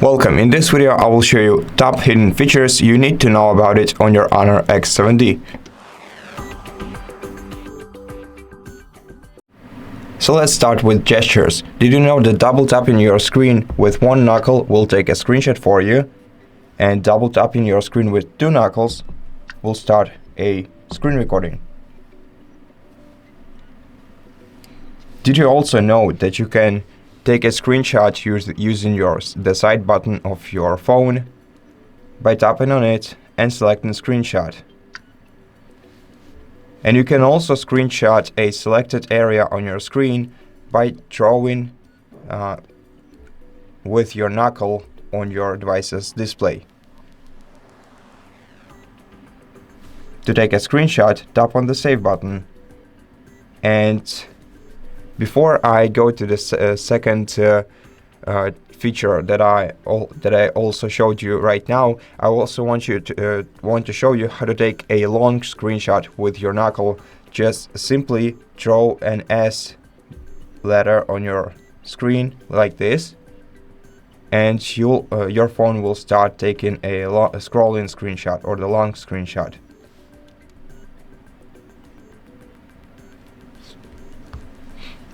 Welcome. In this video, I will show you top hidden features you need to know about it on your HONOR X7d. So let's start with gestures. Did you know that double tapping your screen with one knuckle will take a screenshot for you, and double tapping your screen with two knuckles will start a screen recording? Did you also know that you can take a screenshot using the side button of your phone by tapping on it and selecting screenshot? And you can also screenshot a selected area on your screen by drawing with your knuckle on your device's display. To take a screenshot, tap on the save button. And before I go to the second feature that I also showed you right now, I also want to show you how to take a long screenshot with your knuckle. Just simply draw an S letter on your screen like this, and your phone will start taking a scrolling screenshot or the long screenshot.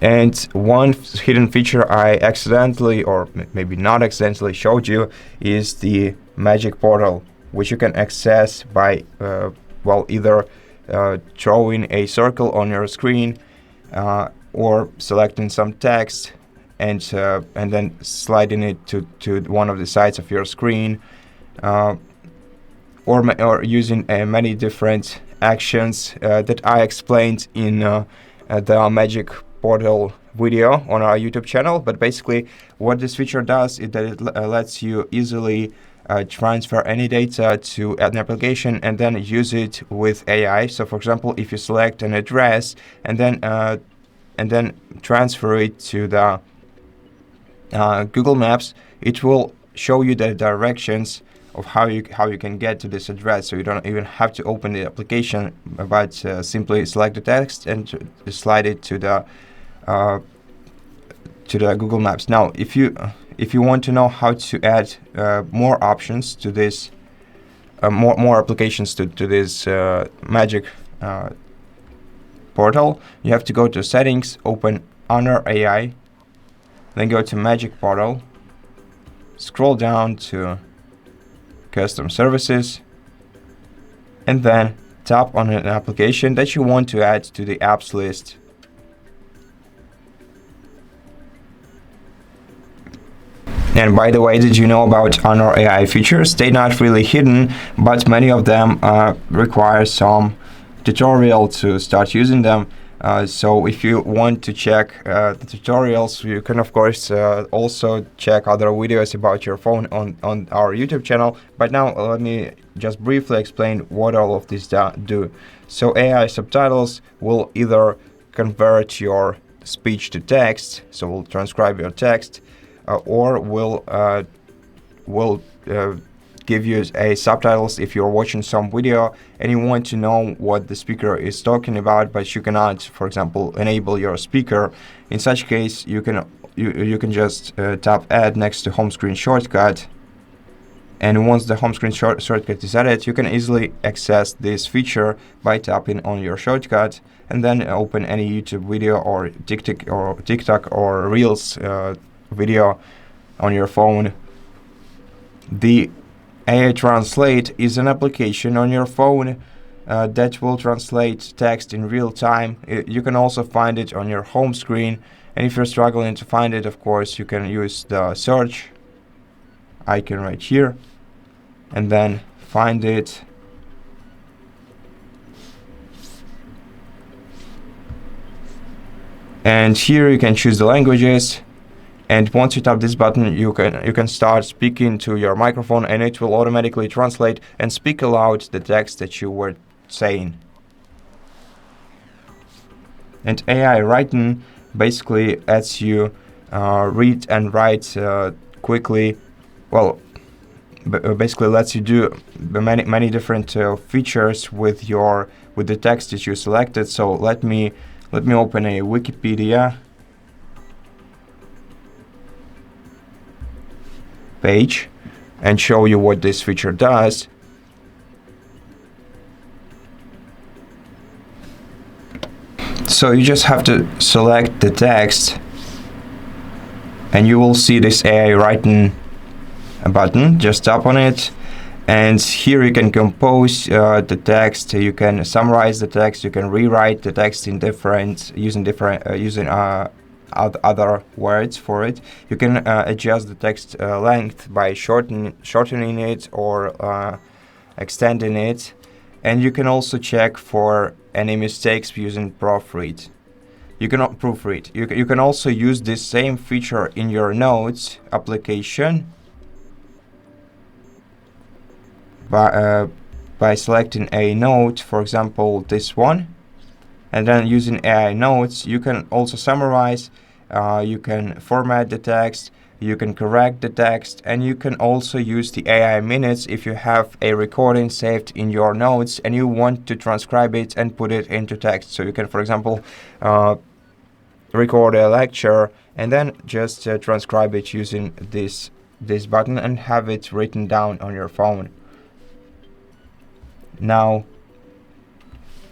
And one hidden feature I accidentally, or maybe not accidentally, showed you is the magic portal, which you can access by either drawing a circle on your screen or selecting some text and then sliding it to one of the sides of your screen, or using many different actions that I explained in the magic portal video on our YouTube channel. But basically what this feature does is that it lets you easily transfer any data to an application and then use it with AI. So for example, if you select an address and then transfer it to the Google Maps, it will show you the directions of how you can get to this address. So you don't even have to open the application, but simply select the text and slide it to the Google Maps. Now, if you want to know how to add more options to this, more applications to this magic portal, you have to go to Settings, open HONOR AI, then go to Magic Portal, scroll down to Custom Services, and then tap on an application that you want to add to the apps list. And by the way, did you know about HONOR AI features? They're not really hidden, but many of them require some tutorial to start using them. So if you want to check the tutorials, you can of course also check other videos about your phone on our YouTube channel. But now let me just briefly explain what all of these do. So AI Subtitles will either convert your speech to text, so we'll transcribe your text, or will give you a subtitles if you're watching some video and you want to know what the speaker is talking about, but you cannot, for example, enable your speaker. In such case, you can just tap Add next to home screen shortcut, and once the home screen shortcut is added, you can easily access this feature by tapping on your shortcut and then open any YouTube video or TikTok or Reels video on your phone. The AI Translate is an application on your phone that will translate text in real time. You can also find it on your home screen, and if you're struggling to find it, of course, you can use the search icon right here and then find it. And here you can choose the languages. And once you tap this button, you can start speaking to your microphone, and it will automatically translate and speak aloud the text that you were saying. And AI Writing basically lets you read and write quickly. Well, basically lets you do many different features with the text that you selected. So let me open a Wikipedia. page and show you what this feature does. So you just have to select the text and you will see this AI writing button. Just tap on it, and here you can compose the text, you can summarize the text, you can rewrite the text in using other words for it. You can adjust the text length by shortening it or extending it, and you can also check for any mistakes using proofread. You cannot proofread. You can also use this same feature in your notes application by selecting a note, for example this one, and then using AI notes you can also summarize, you can format the text, you can correct the text, and you can also use the AI minutes if you have a recording saved in your notes and you want to transcribe it and put it into text. So you can, for example, record a lecture and then just transcribe it using this button and have it written down on your phone. Now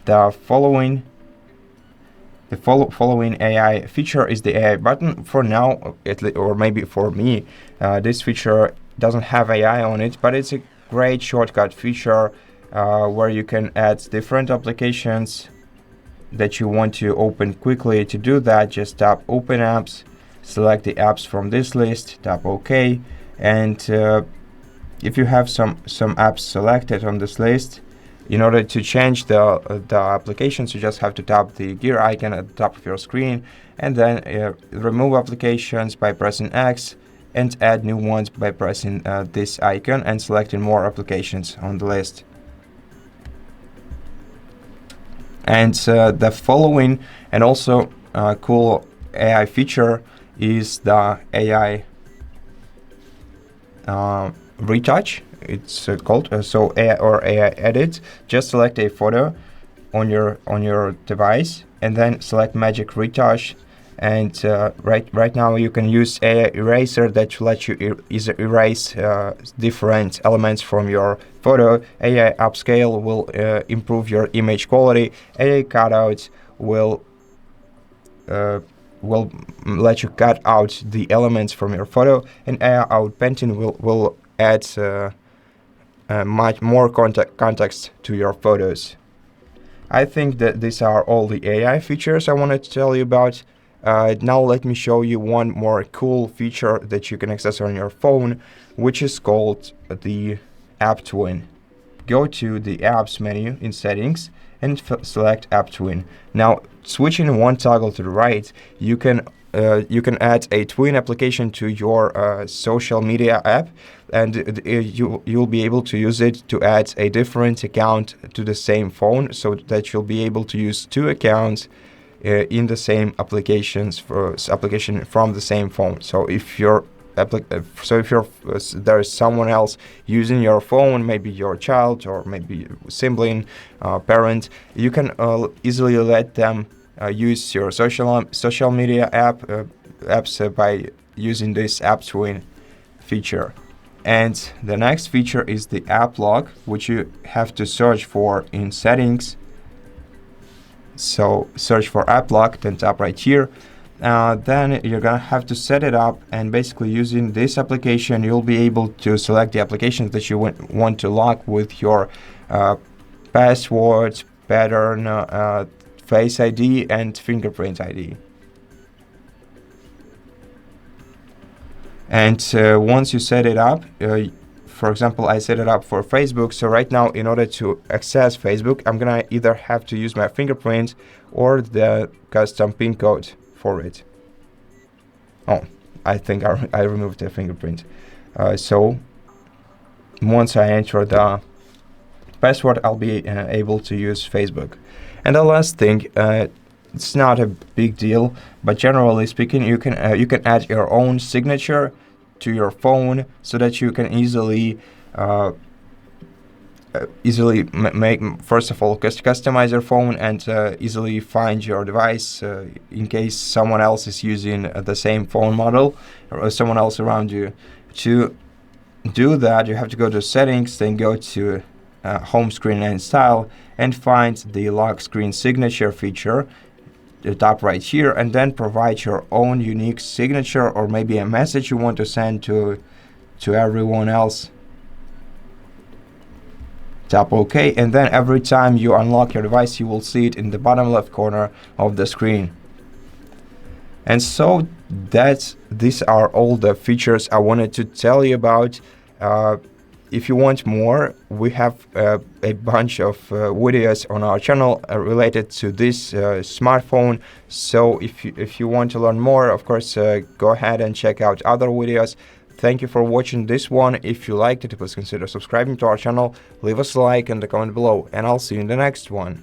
the following AI feature is the AI button. For now, or maybe for me, this feature doesn't have AI on it, but it's a great shortcut feature where you can add different applications that you want to open quickly. To do that, just tap Open Apps, select the apps from this list, tap OK, and if you have some apps selected on this list, in order to change the applications, you just have to tap the gear icon at the top of your screen, and then remove applications by pressing X, and add new ones by pressing this icon and selecting more applications on the list. And the following and also cool AI feature is the AI Retouch. It's called so AI or AI Edit. Just select a photo on your device and then select Magic Retouch. And right now you can use AI Eraser that lets you erase different elements from your photo. AI Upscale will improve your image quality. AI Cutout will let you cut out the elements from your photo, and AI Outpainting will add much more context to your photos. I think that these are all the AI features I wanted to tell you about. Now let me show you one more cool feature that you can access on your phone, which is called the App Twin. Go to the Apps menu in Settings and select App Twin. Now, switching one toggle to the right, you can add a twin application to your social media app, and you'll be able to use it to add a different account to the same phone, so that you'll be able to use two accounts in the same application from the same phone. So if there is someone else using your phone, maybe your child or maybe sibling, parent, you can easily let them use your social media apps by using this App Twin feature. And the next feature is the App Lock, which you have to search for in Settings. So search for App Lock, then tap right here. Then you're gonna have to set it up, and basically using this application you'll be able to select the applications that you want to lock with your passwords, pattern, Face ID and fingerprint ID. And once you set it up, for example, I set it up for Facebook. So right now, in order to access Facebook, I'm gonna either have to use my fingerprint or the custom PIN code for it. Oh, I think I removed the fingerprint. So once I enter the password, I'll be able to use Facebook. And the last thing, it's not a big deal, but generally speaking, you can add your own signature to your phone, so that you can easily first of all customize your phone and easily find your device in case someone else is using the same phone model or someone else around you. To do that, you have to go to settings, then go to home screen and style, and find the lock screen signature feature, the top right here, and then provide your own unique signature or maybe a message you want to send to everyone else. Tap OK, and then every time you unlock your device, you will see it in the bottom left corner of the screen. And so these are all the features I wanted to tell you about. If you want more, we have a bunch of videos on our channel related to this smartphone. So if you want to learn more, of course, go ahead and check out other videos. Thank you for watching this one. If you liked it, please consider subscribing to our channel, leave us a like and a comment below, and I'll see you in the next one.